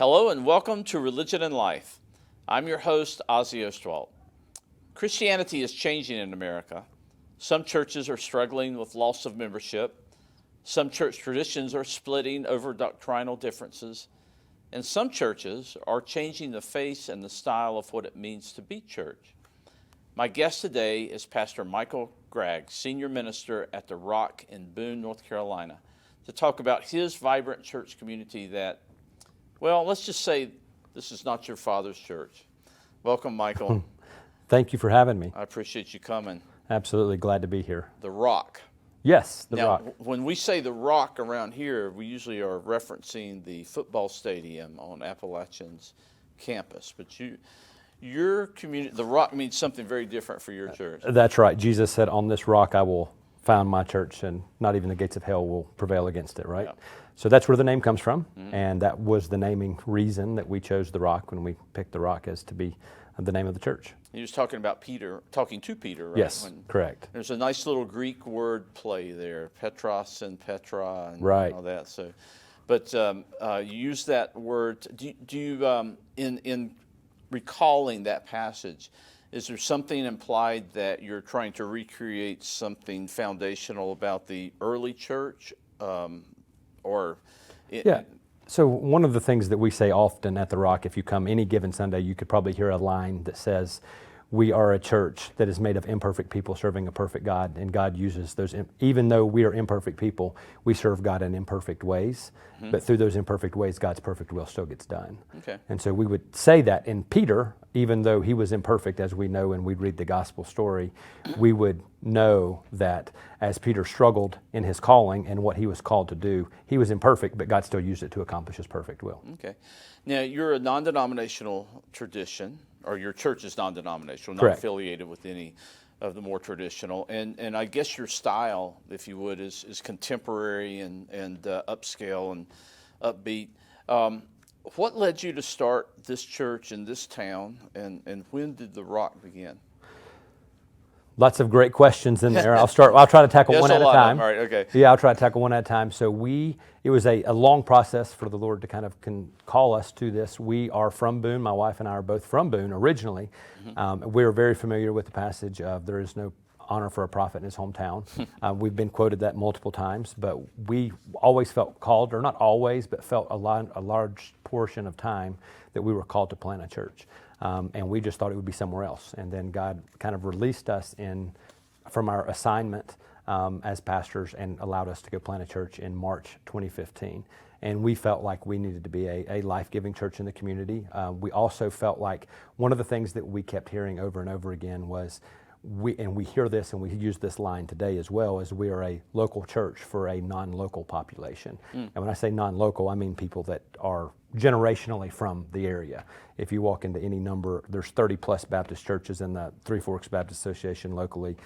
Hello and welcome to Religion and Life. I'm your host, Ozzie. Christianity is changing in America. Some churches are struggling with loss of membership. Some church traditions are splitting over doctrinal differences. And some churches are changing the face and the style of what it means to be church. My guest today is Pastor Michael Gragg, Senior Minister at The Rock in Boone, North Carolina, to talk about his vibrant church community that, well, let's just say this is not your father's church. Welcome, Michael. Thank you for having me. I appreciate you coming. Absolutely glad to be here. The Rock. Yes, The Now, Rock. when we say The Rock around here, we usually are referencing the football stadium on Appalachian's campus. But your community, The Rock means something very different for your church. That's right. Jesus said, on this rock I will found my church, and not even the gates of hell will prevail against it, right? Yeah. So that's where the name comes from, and that was the naming reason that we chose The Rock when we picked The Rock as to be the name of the church. He was talking to Peter, right? Yes, correct. There's a nice little Greek word play there, Petros and Petra and Right. all that. So, but you use that word. Do you in recalling that passage, is there something implied that you're trying to recreate something foundational about the early church, Yeah. So one of the things that we say often at The Rock, if you come any given Sunday, you could probably hear a line that says, we are a church that is made of imperfect people serving a perfect God, and God uses those, even though we are imperfect people, we serve God in imperfect ways, but through those imperfect ways, God's perfect will still gets done. Okay. And so we would say that in Peter, even though he was imperfect, as we know, and we'd read the gospel story, we would know that as Peter struggled in his calling and what he was called to do, he was imperfect, but God still used it to accomplish his perfect will. Okay. Now, you're a non-denominational tradition, or your church is non-denominational, not Correct. affiliated with any of the more traditional. And I guess your style, if you would, is contemporary and upscale and upbeat. What led you to start this church in this town, and when did The Rock begin? Lots of great questions in there. I'll try to tackle one at a time. All right, okay. Yeah, I'll try to tackle one at a time. So it was a long process for the Lord to kind of call us to this. We are from Boone. My wife and I are both from Boone originally. We're very familiar with the passage of there is no honor for a prophet in his hometown. We've been quoted that multiple times, but we always felt called, or not always, but felt a large portion of time that we were called to plant a church. And we just thought it would be somewhere else. And then God kind of released us from our assignment as pastors and allowed us to go plant a church in March 2015. And we felt like we needed to be a life-giving church in the community. We also felt like one of the things that we kept hearing over and over again was, we hear this and we use this line today as well, is we are a local church for a non-local population. And when I say non-local, I mean people that are generationally from the area. If you walk into any number, there's 30 plus Baptist churches in the Three Forks Baptist Association locally.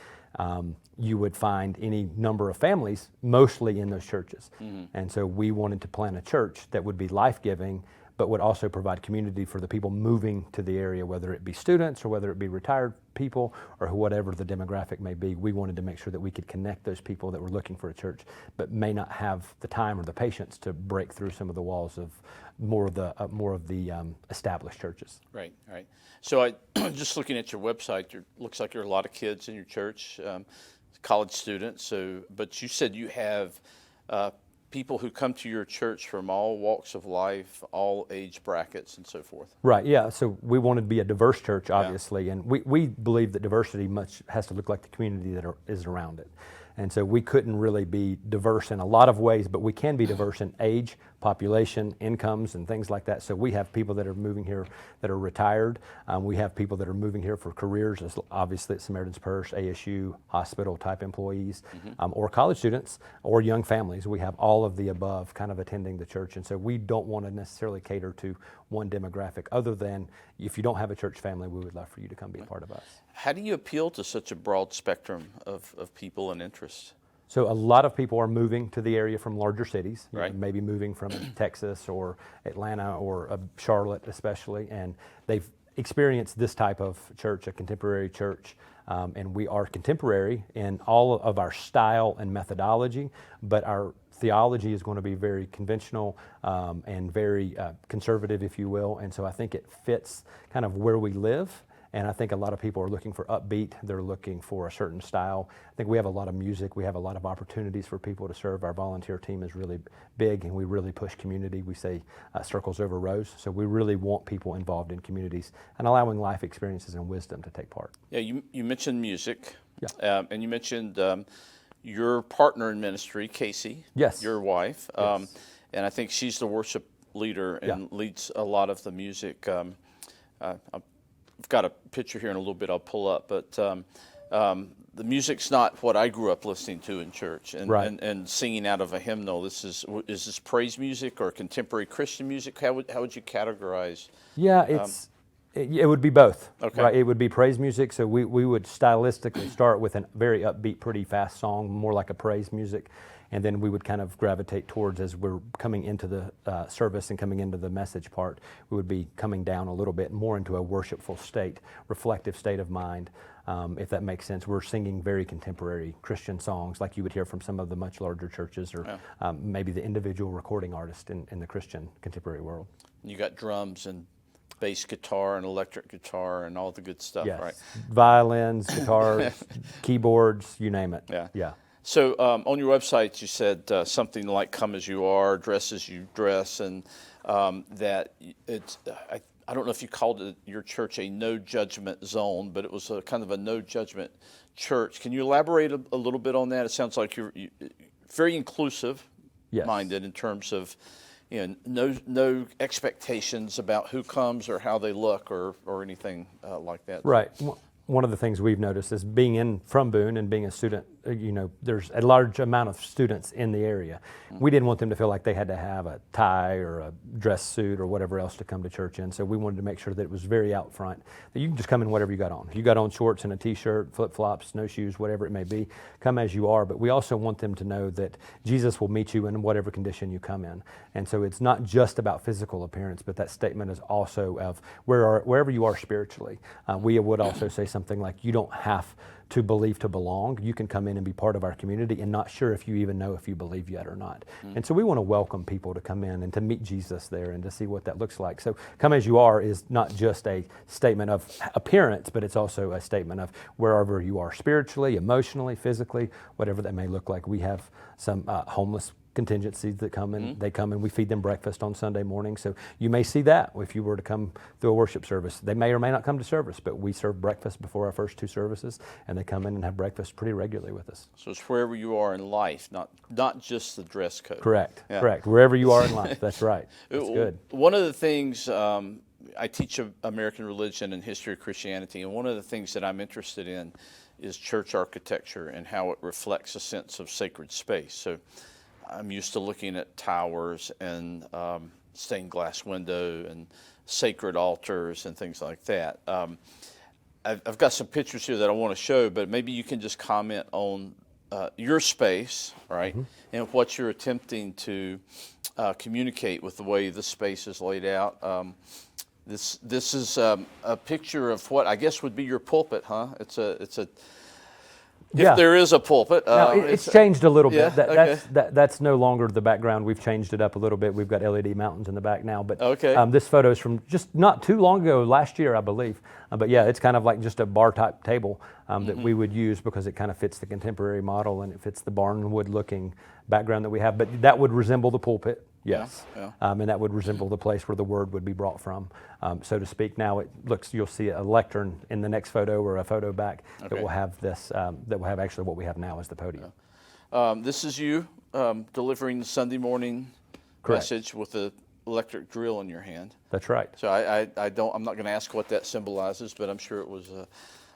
You would find any number of families mostly in those churches. And so we wanted to plant a church that would be life-giving, but would also provide community for the people moving to the area, whether it be students or whether it be retired people or whatever the demographic may be. We wanted to make sure that we could connect those people that were looking for a church, but may not have the time or the patience to break through some of the walls of more of the established churches. Right. So I just looking at your website, looks like there are a lot of kids in your church, college students. So, but you said you have people who come to your church from all walks of life, all age brackets, and so forth. Right, yeah. So we wanted to be a diverse church, obviously, and we believe that diversity has to look like the community that is around it. And so we couldn't really be diverse in a lot of ways, but we can be diverse in age, population, incomes, and things like that. So we have people that are moving here that are retired. We have people that are moving here for careers, as obviously at Samaritan's Purse, ASU, hospital type employees, or college students, or young families. We have all of the above kind of attending the church. And so we don't want to necessarily cater to one demographic, other than if you don't have a church family, we would love for you to come be a part of us. How do you appeal to such a broad spectrum of people and interests? So a lot of people are moving to the area from larger cities, right. Maybe moving from Texas or Atlanta or Charlotte especially, and they've experienced this type of church, a contemporary church, and we are contemporary in all of our style and methodology, but our theology is going to be very conventional and very conservative, if you will. And so I think it fits kind of where we live. And I think a lot of people are looking for upbeat. They're looking for a certain style. I think we have a lot of music. We have a lot of opportunities for people to serve. Our volunteer team is really big, and we really push community. We say circles over rows. So we really want people involved in communities and allowing life experiences and wisdom to take part. Yeah, you mentioned music. Yeah. And you mentioned your partner in ministry, Casey. Yes. Your wife. Yes. And I think she's the worship leader and leads a lot of the music. I've got a picture here in a little bit I'll pull up, but the music's not what I grew up listening to in church and singing out of a hymnal. Is this praise music or contemporary Christian music? How would you categorize? Yeah, it would be both. Okay. Right? It would be praise music, so we would stylistically start with a very upbeat, pretty fast song, more like a praise music, and then we would kind of gravitate towards, as we're coming into the service and coming into the message part, we would be coming down a little bit more into a worshipful state, reflective state of mind, if that makes sense. We're singing very contemporary Christian songs like you would hear from some of the much larger churches or maybe the individual recording artist in the Christian contemporary world. You got drums and bass guitar and electric guitar and all the good stuff, Yes. right? Violins, guitars, keyboards, you name it. Yeah. So on your website, you said something like "Come as you are, dress as you dress," and that it's. I don't know if you called your church a no judgment zone, but it was a kind of a no judgment church. Can you elaborate a little bit on that? It sounds like you're very inclusive minded in terms of no expectations about who comes or how they look or anything like that. Right. One of the things we've noticed is being from Boone and being a student, there's a large amount of students in the area. We didn't want them to feel like they had to have a tie or a dress suit or whatever else to come to church in. So we wanted to make sure that it was very out front, that you can just come in whatever you got on. If you got on shorts and a t-shirt, flip-flops, snowshoes, whatever it may be, come as you are. But we also want them to know that Jesus will meet you in whatever condition you come in. And so it's not just about physical appearance, but that statement is also of wherever you are spiritually. We would also say something like, you don't have to believe to belong. You can come in and be part of our community and not sure if you even know if you believe yet or not. And so we want to welcome people to come in and to meet Jesus there and to see what that looks like. So come as you are is not just a statement of appearance, but it's also a statement of wherever you are spiritually, emotionally, physically, whatever that may look like. We have some homeless contingencies that come in. They come and we feed them breakfast on Sunday morning. So you may see that if you were to come through a worship service. They may or may not come to service, but we serve breakfast before our first two services, and they come in and have breakfast pretty regularly with us. So it's wherever you are in life, not just the dress code. Correct. Wherever you are in life. That's right. That's good. One of the things, I teach American religion and history of Christianity, and one of the things that I'm interested in is church architecture and how it reflects a sense of sacred space. So I'm used to looking at towers and stained glass window and sacred altars and things like that. I've got some pictures here that I want to show, but maybe you can just comment on your space, right, and what you're attempting to communicate with the way the space is laid out. This is a picture of what I guess would be your pulpit, huh? It's a If there is a pulpit. No, it's changed a little bit. Okay. That's no longer the background. We've changed it up a little bit. We've got LED mountains in the back now. But this photo is from just not too long ago, last year, I believe. But yeah, it's kind of like just a bar-type table that we would use because it kind of fits the contemporary model and it fits the barnwood-looking background that we have. But that would resemble the pulpit. Yes, and that would resemble the place where the word would be brought from, so to speak. Now it looks, you'll see a lectern in the next photo or a photo back that will have this, that will have actually what we have now as the podium. This is you delivering the Sunday morning message with the electric drill in your hand. That's right. So I'm not going to ask what that symbolizes, but I'm sure it was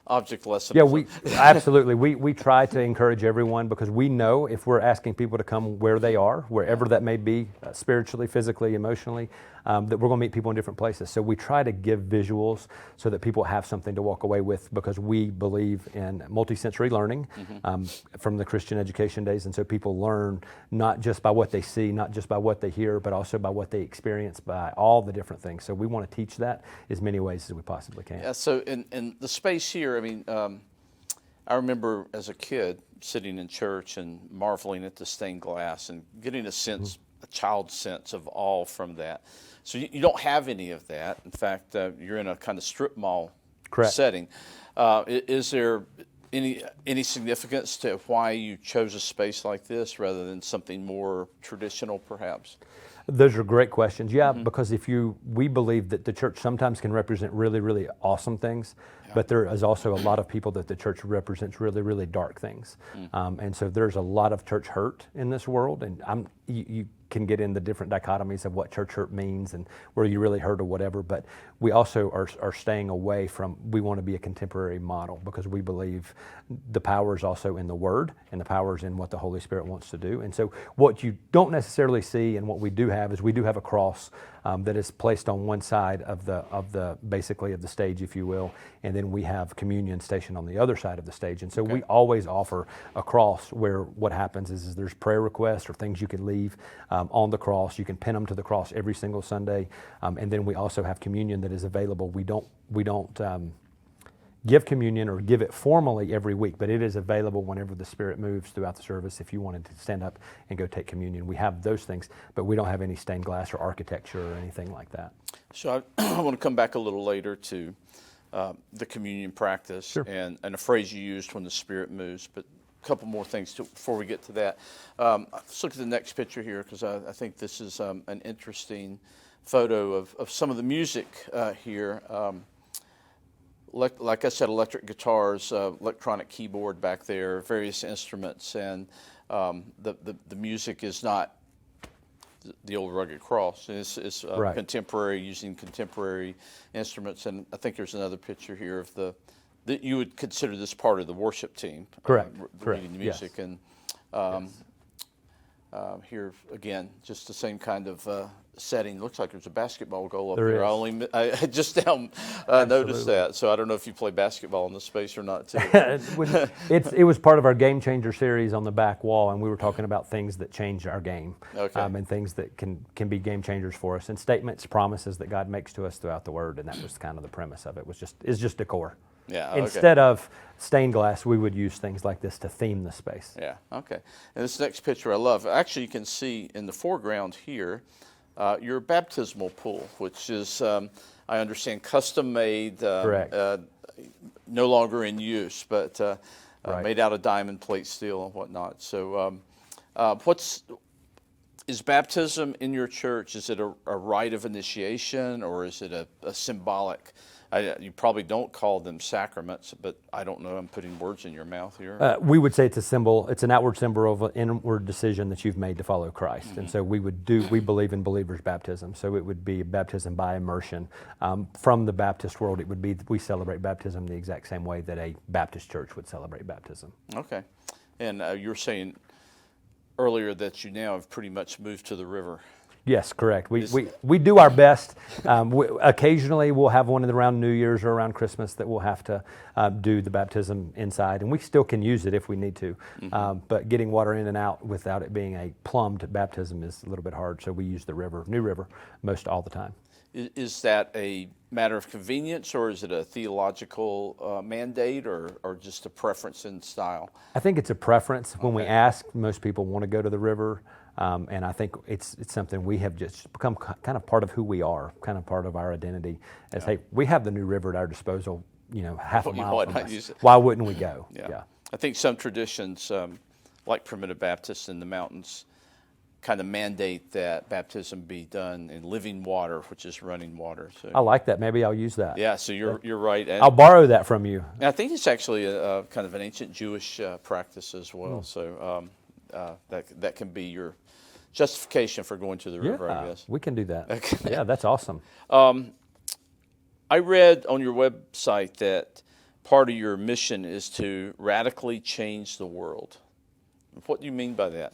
object lesson. Yeah, we absolutely. We try to encourage everyone because we know if we're asking people to come where they are, wherever that may be, spiritually, physically, emotionally, that we're going to meet people in different places. So we try to give visuals so that people have something to walk away with because we believe in multisensory learning from the Christian education days. And so people learn not just by what they see, not just by what they hear, but also by what they experience, by all the different things. So we want to teach that as many ways as we possibly can. Yeah, so in the space here, I mean, I remember as a kid sitting in church and marveling at the stained glass and getting a sense, a child's sense of awe from that. So you don't have any of that. In fact, you're in a kind of strip mall Correct. setting. Is there any significance to why you chose a space like this rather than something more traditional, perhaps? Those are great questions. Yeah, because we believe that the church sometimes can represent really, really awesome things, but there is also a lot of people that the church represents really, really dark things. And so there's a lot of church hurt in this world, and you can get in the different dichotomies of what church hurt means and where you really hurt or whatever, but we also are staying away from, we want to be a contemporary model because we believe the power is also in the Word and the power is in what the Holy Spirit wants to do. And so what you don't necessarily see and what we do have is we do have a cross that is placed on one side of the basically of the stage, if you will, and then we have communion stationed on the other side of the stage. And so we always offer a cross where what happens is there's prayer requests or things you can leave on the cross. You can pin them to the cross every single Sunday, and then we also have communion that is available. We don't give communion or give it formally every week, but it is available whenever the Spirit moves throughout the service. If you wanted to stand up and go take communion, we have those things, but we don't have any stained glass or architecture or anything like that. So I want to come back a little later to the communion practice. Sure. and a phrase you used, when the Spirit moves, but a couple more things before we get to that. Let's look at the next picture here, because I think this is an interesting photo of some of the music here. Like I said, electric guitars, electronic keyboard back there, various instruments, and the music is not the old rugged cross. It's Right. Contemporary, using contemporary instruments, and I think there's another picture here of that you would consider this part of the worship team. Correct. Reading the Yes. music, and here again, just the same kind of setting. Looks like there's a basketball goal up There there. is. I just now noticed that, so I don't know if you play basketball in this space or not too. It was part of our Game Changer series on the back wall, and we were talking about things that change our game, and things that can be game changers for us, and statements, promises that God makes to us throughout the Word, and that was kind of the premise of it. Is just decor. Yeah. Instead of stained glass, we would use things like this to theme the space. Yeah. Okay. And this next picture I love. Actually, you can see in the foreground here your baptismal pool, which is, I understand, custom made. Correct. No longer in use, but Right. made out of diamond plate steel and whatnot. So, is baptism in your church? Is it a rite of initiation, or is it a symbolic? You probably don't call them sacraments, but I don't know. I'm putting words in your mouth here. We would say it's a symbol. It's an outward symbol of an inward decision that you've made to follow Christ. And so we believe in believers' baptism. So it would be baptism by immersion. From the Baptist world, it would be, we celebrate baptism the exact same way that a Baptist church would celebrate baptism. Okay. And you were saying earlier that you now have pretty much moved to the river. Yes, correct. We do our best. Occasionally we'll have one around New Year's or around Christmas that we'll have to do the baptism inside, and we still can use it if we need to. But getting water in and out without it being a plumbed baptism is a little bit hard, so we use the river, New River, most all the time. Is that a matter of convenience, or is it a theological mandate, or just a preference in style? I think it's a preference. When we ask, most people want to go to the river. And I think it's something we have just become kind of part of who we are, kind of part of our identity. As hey, we have the New River at our disposal, half a mile from us. Why wouldn't we go? Yeah. I think some traditions, like Primitive Baptists in the mountains, kind of mandate that baptism be done in living water, which is running water. So, I like that. Maybe I'll use that. Yeah. So you're right. And I'll borrow that from you. I think it's actually a kind of an ancient Jewish practice as well. So that can be your justification for going to the river, I guess. We can do that. Okay. Yeah, that's awesome. I read on your website that part of your mission is to radically change the world. What do you mean by that?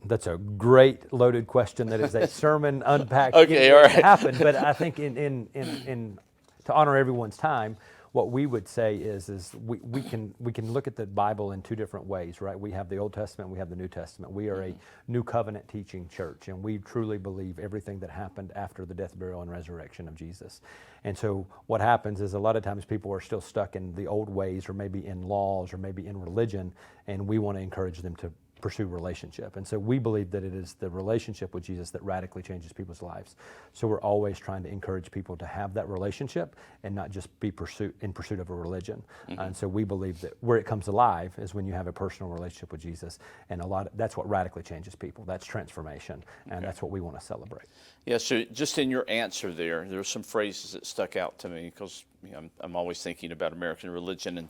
That's a great loaded question. That is a sermon unpacked. Okay, all right. Happened, but I think in to honor everyone's time, what we would say is we can look at the Bible in two different ways, right? We have the Old Testament, we have the New Testament. We are a New Covenant teaching church, and we truly believe everything that happened after the death, burial, and resurrection of Jesus. And so what happens is a lot of times people are still stuck in the old ways, or maybe in laws, or maybe in religion, and we want to encourage them to pursue relationship. And so we believe that it is the relationship with Jesus that radically changes people's lives. So we're always trying to encourage people to have that relationship and not just be in pursuit of a religion. And so we believe that where it comes alive is when you have a personal relationship with Jesus, and that's what radically changes people. That's transformation, and that's what we want to celebrate. Yeah, so just in your answer there were some phrases that stuck out to me, because I'm always thinking about American religion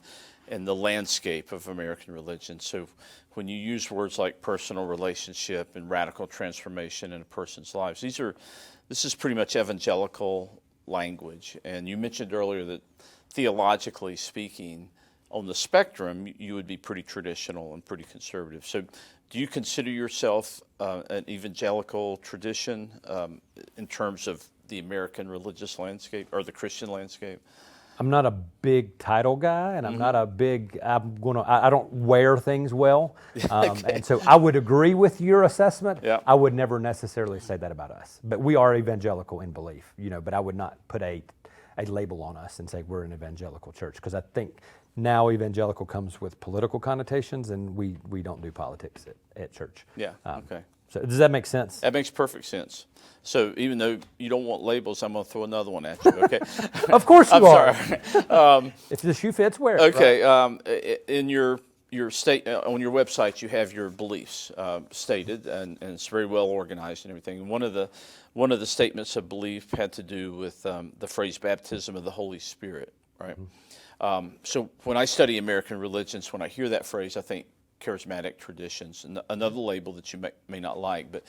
and the landscape of American religion. So when you use words like personal relationship and radical transformation in a person's lives, this is pretty much evangelical language. And you mentioned earlier that theologically speaking, on the spectrum, you would be pretty traditional and pretty conservative. So do you consider yourself an evangelical tradition in terms of the American religious landscape or the Christian landscape? I'm not a big title guy, and I'm not a big, I don't wear things well. And so I would agree with your assessment. Yeah. I would never necessarily say that about us. But we are evangelical in belief, but I would not put a label on us and say we're an evangelical church, because I think now evangelical comes with political connotations, and we don't do politics at church. Yeah, okay. So does that make sense? That makes perfect sense. So even though you don't want labels, I'm going to throw another one at you, okay? Of course you are. Sorry. If the shoe fits, wear it. Okay. Right? In your state on your website, you have your beliefs stated, and it's very well organized and everything. And one of the statements of belief had to do with the phrase baptism of the Holy Spirit, right? So when I study American religions, when I hear that phrase, I think charismatic traditions, and another label that you may not like. But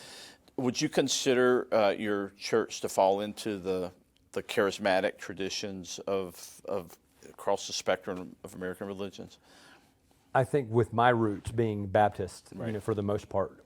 would you consider your church to fall into the charismatic traditions of across the spectrum of American religions? I think with my roots being Baptist, Right. For the most part,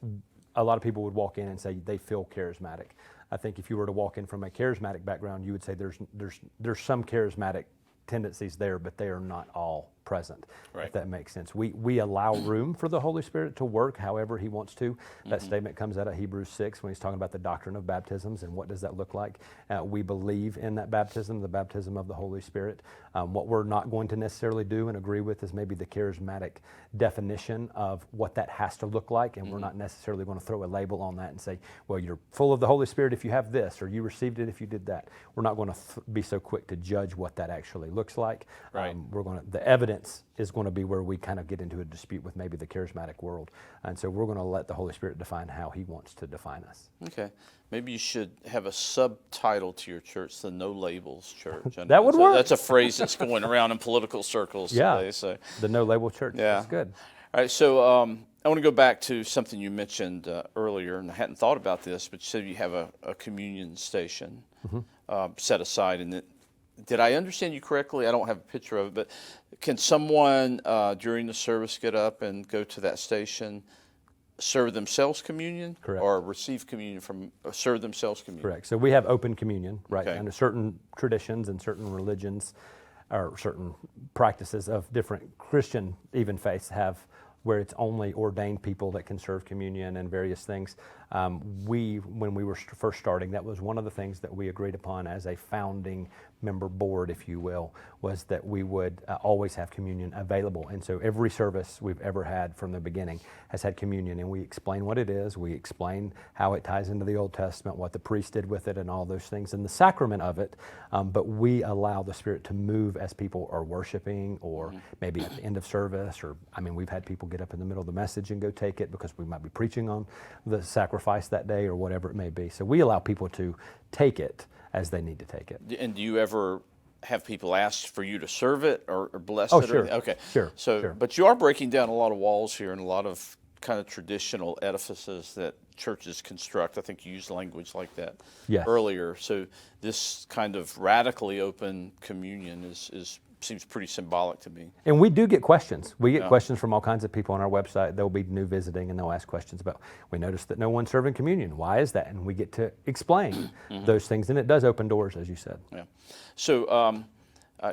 a lot of people would walk in and say they feel charismatic. I think if you were to walk in from a charismatic background, you would say there's some charismatic tendencies there, but they are not all present, Right. if that makes sense. We allow room for the Holy Spirit to work however He wants to. That statement comes out of Hebrews 6 when he's talking about the doctrine of baptisms and what does that look like. We believe in that baptism, the baptism of the Holy Spirit. What we're not going to necessarily do and agree with is maybe the charismatic definition of what that has to look like, and we're not necessarily going to throw a label on that and say, well, you're full of the Holy Spirit if you have this, or you received it if you did that. We're not going to be so quick to judge what that actually looks like. Right. The evidence is going to be where we kind of get into a dispute with maybe the charismatic world. And so we're going to let the Holy Spirit define how He wants to define us. Okay. Maybe you should have a subtitle to your church, the No Labels Church. That would work. That's a phrase that's going around in political circles today. So. The No Label Church. Yeah. That's good. All right, so I want to go back to something you mentioned earlier, and I hadn't thought about this, but you said you have a communion station set aside. And did I understand you correctly? I don't have a picture of it, but can someone during the service get up and go to that station, serve themselves communion? Correct. Or receive communion serve themselves communion? Correct. So we have open communion, right? Okay. Under certain traditions and certain religions, or certain practices of different Christian even faiths have where it's only ordained people that can serve communion and various things. When we were first starting, that was one of the things that we agreed upon as a founding member board, if you will, was that we would always have communion available. And so every service we've ever had from the beginning has had communion, and we explain what it is, we explain how it ties into the Old Testament, what the priest did with it, and all those things, and the sacrament of it, but we allow the Spirit to move as people are worshiping, or maybe at the end of service, or, we've had people get up in the middle of the message and go take it because we might be preaching on the sacrifice that day or whatever it may be. So we allow people to take it as they need to take it. And do you ever have people ask for you to serve it or bless Oh, it? sure. Okay. Sure. So, Sure. But you are breaking down a lot of walls here and a lot of kind of traditional edifices that churches construct. I think you used language like that Yes. earlier. So this kind of radically open communion seems pretty symbolic to me. And we do get questions. We get questions from all kinds of people on our website. They'll be new visiting and they'll ask questions about, we noticed that no one's serving communion. Why is that? And we get to explain those things. And it does open doors, as you said. Yeah. So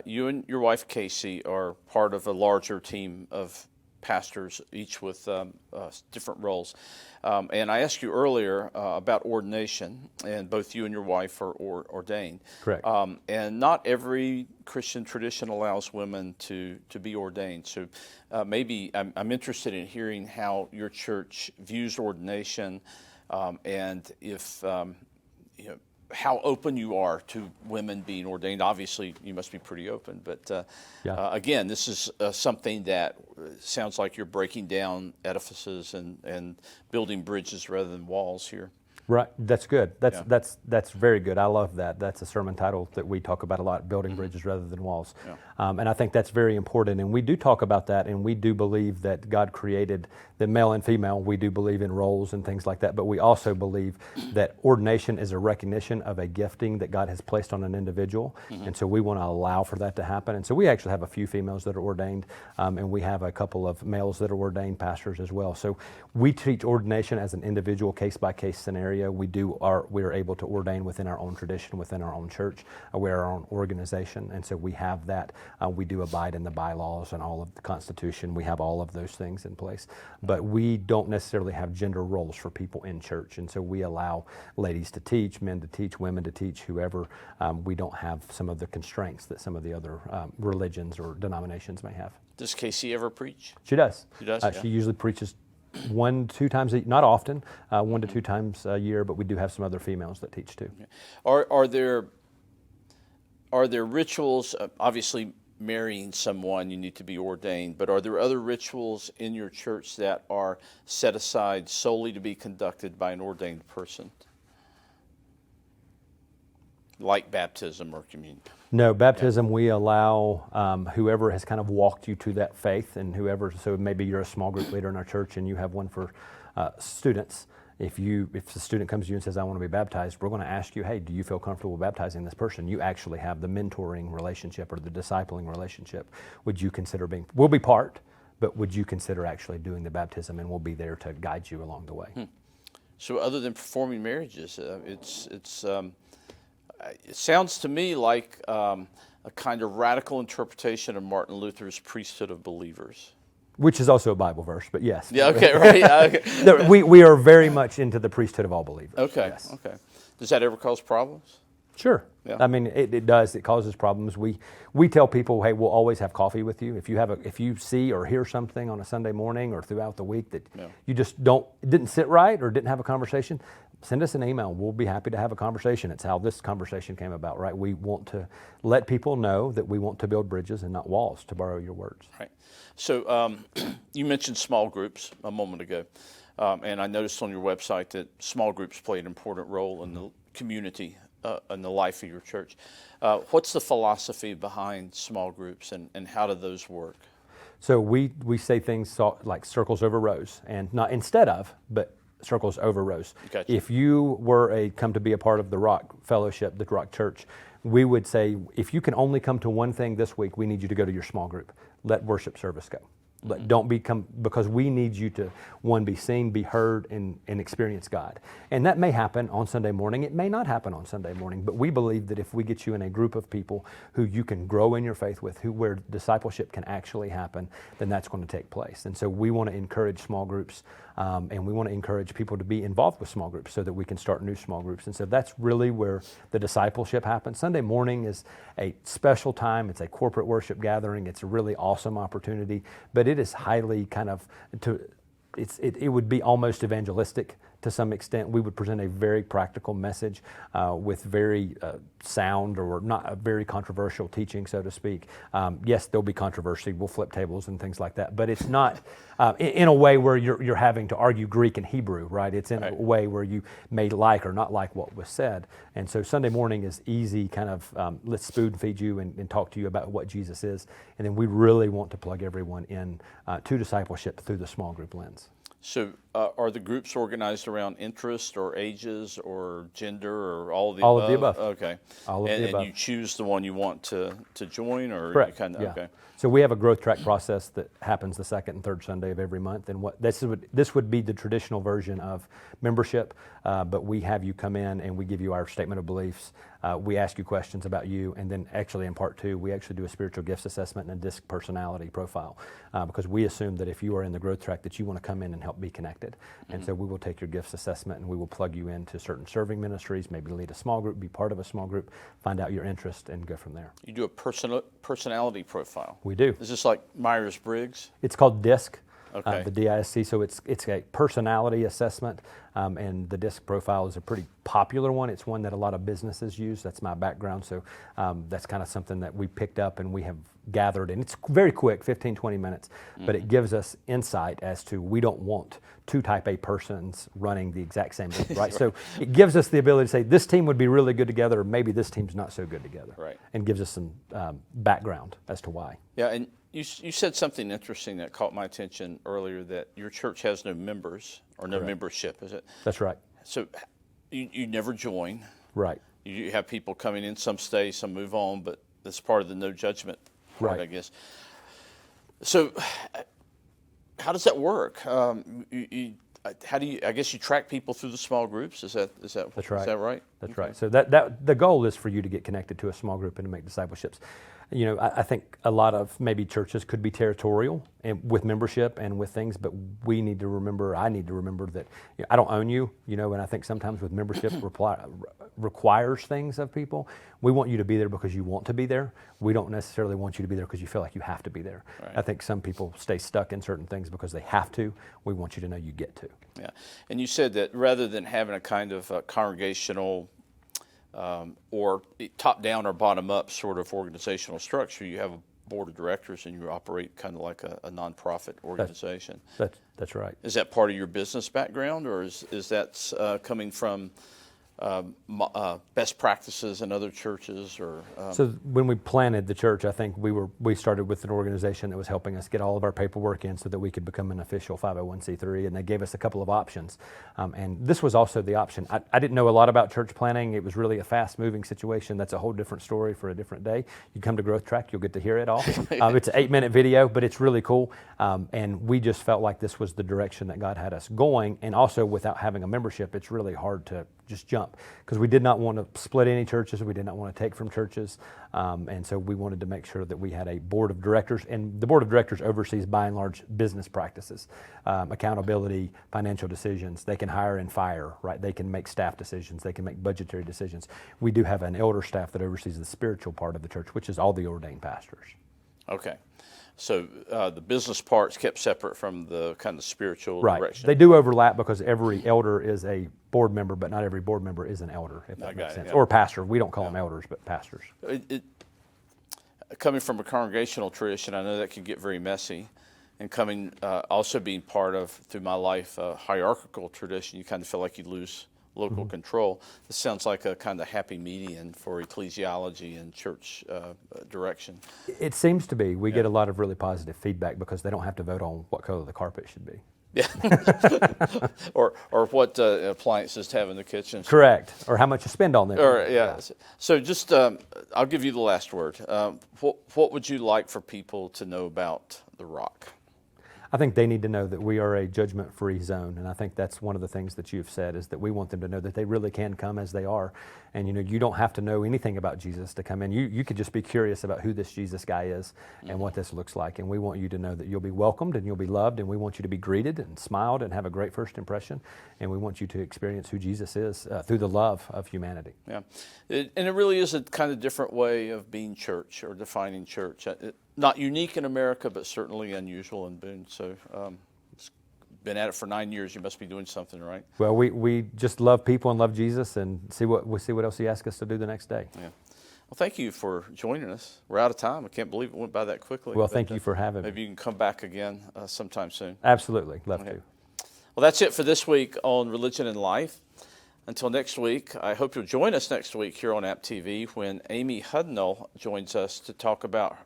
You and your wife, Casey, are part of a larger team of pastors, each with different roles. And I asked you earlier about ordination, and both you and your wife are ordained. Correct. And not every Christian tradition allows women to be ordained. So maybe I'm interested in hearing how your church views ordination, and if how open you are to women being ordained. Obviously, you must be pretty open, but again, this is something that sounds like you're breaking down edifices and building bridges rather than walls here. Right, that's good. That's very good. I love that. That's a sermon title that we talk about a lot: building bridges rather than walls. And I think that's very important. And we do talk about that, and we do believe that God created the male and female. We do believe in roles and things like that. But we also believe that ordination is a recognition of a gifting that God has placed on an individual, and so we want to allow for that to happen. And so we actually have a few females that are ordained, and we have a couple of males that are ordained pastors as well. So we teach ordination as an individual, case-by-case scenario. We are able to ordain within our own tradition, within our own church. We're our own organization, and so we have that. We do abide in the bylaws and all of the Constitution. We have all of those things in place, but we don't necessarily have gender roles for people in church, and so we allow ladies to teach, men to teach, women to teach, whoever. We don't have some of the constraints that some of the other religions or denominations may have. Does Casey ever preach? She does. She does. She usually preaches 1-2 times not often, 1 to 2 times a year, but we do have some other females that teach too. Are there rituals? Obviously, marrying someone, you need to be ordained, but are there other rituals in your church that are set aside solely to be conducted by an ordained person, like baptism or communion? No, baptism we allow whoever has kind of walked you to that faith, and whoever. So maybe you're a small group leader in our church and you have one for students. If the student comes to you and says, "I want to be baptized," we're going to ask you, "Hey, do you feel comfortable baptizing this person?" You actually have the mentoring relationship or the discipling relationship. Would you consider being? We'll be part, but would you consider actually doing the baptism, and we'll be there to guide you along the way. So, other than performing marriages, it sounds to me like a kind of radical interpretation of Martin Luther's priesthood of believers. Which is also a Bible verse, but yes. Yeah, okay, right. Okay. We are very much into the priesthood of all believers. Okay, yes. Okay. Does that ever cause problems? Sure. Yeah. I mean, it does. It causes problems. We tell people, hey, we'll always have coffee with you. If you see or hear something on a Sunday morning or throughout the week that you just didn't sit right or didn't have a conversation, send us an email. We'll be happy to have a conversation. It's how this conversation came about, right? We want to let people know that we want to build bridges and not walls, to borrow your words. Right. So you mentioned small groups a moment ago, and I noticed on your website that small groups play an important role in the community and the life of your church. What's the philosophy behind small groups, and how do those work? So we say things like circles over rows, and not instead of, but circles over rows. Gotcha. If you were come to be a part of the Rock Fellowship, the Rock Church, we would say, if you can only come to one thing this week, we need you to go to your small group. Let worship service go. Don't because we need you to, one, be seen, be heard, and experience God. And that may happen on Sunday morning. It may not happen on Sunday morning, but we believe that if we get you in a group of people who you can grow in your faith with, where discipleship can actually happen, then that's going to take place. And so we want to encourage small groups, and we want to encourage people to be involved with small groups so that we can start new small groups. And so that's really where the discipleship happens. Sunday morning is a special time. It's a corporate worship gathering. It's a really awesome opportunity, but it is highly it would be almost evangelistic to some extent. We would present a very practical message with very sound or not a very controversial teaching, so to speak. Yes, there'll be controversy. We'll flip tables and things like that, but it's not in a way where you're having to argue Greek and Hebrew, right? It's in a way where you may like or not like what was said. And so Sunday morning is easy, kind of let's spoon feed you and talk to you about what Jesus is. And then we really want to plug everyone in to discipleship through the small group lens. So are the groups organized around interest or ages or gender or all of the All above? of the above. Okay. All of the above. And you choose the one you want to join, or Correct. you kind of Yeah. okay. So we have a growth track process that happens the second and third Sunday of every month, and this would be the traditional version of membership, but we have you come in and we give you our statement of beliefs. We ask you questions about you, and then actually in part 2, we actually do a spiritual gifts assessment and a DISC personality profile, because we assume that if you are in the growth track that you want to come in and help be connected. And so we will take your gifts assessment and we will plug you into certain serving ministries, maybe lead a small group, be part of a small group, find out your interest, and go from there. You do a personality profile. We do. Is this like Myers-Briggs? It's called DISC. Okay. The DISC, so it's a personality assessment, and the DISC profile is a pretty popular one. It's one that a lot of businesses use. That's my background, so that's kind of something that we picked up and we have gathered, and it's very quick, 15, 20 minutes, but it gives us insight as to we don't want 2 type A persons running the exact same group, right? So it gives us the ability to say this team would be really good together, or maybe this team's not so good together, right? And gives us some background as to why. Yeah, and you said something interesting that caught my attention earlier, that your church has no members or no membership, is it? That's right. So you never join. Right. You have people coming in, some stay, some move on, but that's part of the no judgment part, Right. I guess. So how does that work? How do you? I guess you track people through the small groups. Is that That's right. Is that right? That's Okay. right. So that the goal is for you to get connected to a small group and to make discipleships. You know, I think a lot of maybe churches could be territorial and with membership and with things, but we need to remember. I need to remember that I don't own you. You know, and I think sometimes with membership requires things of people. We want you to be there because you want to be there. We don't necessarily want you to be there because you feel like you have to be there. Right. I think some people stay stuck in certain things because they have to. We want you to know you get to. Yeah, and you said that rather than having a kind of congregational or top-down or bottom-up sort of organizational structure, you have a board of directors and you operate kind of like a nonprofit organization. That's right. Is that part of your business background, or is that coming from best practices in other churches? Or So when we planted the church, I think we started with an organization that was helping us get all of our paperwork in so that we could become an official 501c3, and they gave us a couple of options. And this was also the option. I didn't know a lot about church planning. It was really a fast-moving situation. That's a whole different story for a different day. You come to Growth Track, you'll get to hear it all. It's an 8-minute video, but it's really cool. And we just felt like this was the direction that God had us going. And also, without having a membership, it's really hard to just jump, because we did not want to split any churches. We did not want to take from churches. And so we wanted to make sure that we had a board of directors, and the board of directors oversees by and large business practices, accountability, financial decisions. They can hire and fire, right? They can make staff decisions. They can make budgetary decisions. We do have an elder staff that oversees the spiritual part of the church, which is all the ordained pastors. Okay. So the business part's kept separate from the kind of spiritual Right. direction. They do overlap because every elder is a board member, but not every board member is an elder, if that makes sense. Yeah. Or pastor. We don't call them elders, but pastors. Coming from a congregational tradition, I know that can get very messy. And coming, also being part of, through my life, a hierarchical tradition, you kind of feel like you lose local control. This sounds like a kind of happy median for ecclesiology and church direction. It seems to be. We get a lot of really positive feedback because they don't have to vote on what color the carpet should be. Yeah. or what appliances to have in the kitchen. Correct. Or how much you spend on them. Or, yeah. So just, I'll give you the last word. What would you like for people to know about The Rock? I think they need to know that we are a judgment-free zone, and I think that's one of the things that you've said, is that we want them to know that they really can come as they are. And you don't have to know anything about Jesus to come in. You could just be curious about who this Jesus guy is and what this looks like. And we want you to know that you'll be welcomed and you'll be loved, and we want you to be greeted and smiled and have a great first impression. And we want you to experience who Jesus is through the love of humanity. Yeah, and it really is a kind of different way of being church or defining church. Not unique in America, but certainly unusual in Boone. So it's been at it for 9 years. You must be doing something right. Well, we just love people and love Jesus, and see what else He asks us to do the next day. Yeah. Well, thank you for joining us. We're out of time. I can't believe it went by that quickly. Well, thank you for having me. Maybe you can come back again sometime soon. Absolutely, love to. Well, that's it for this week on Religion and Life. Until next week, I hope you'll join us next week here on App TV when Amy Hudnall joins us to talk about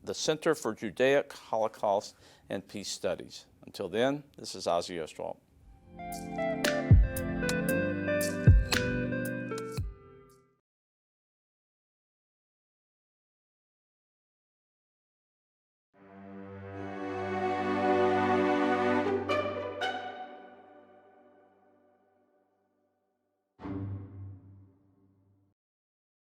the Center for Judaic, Holocaust, and Peace Studies. Until then, this is Ozzie Ostwald.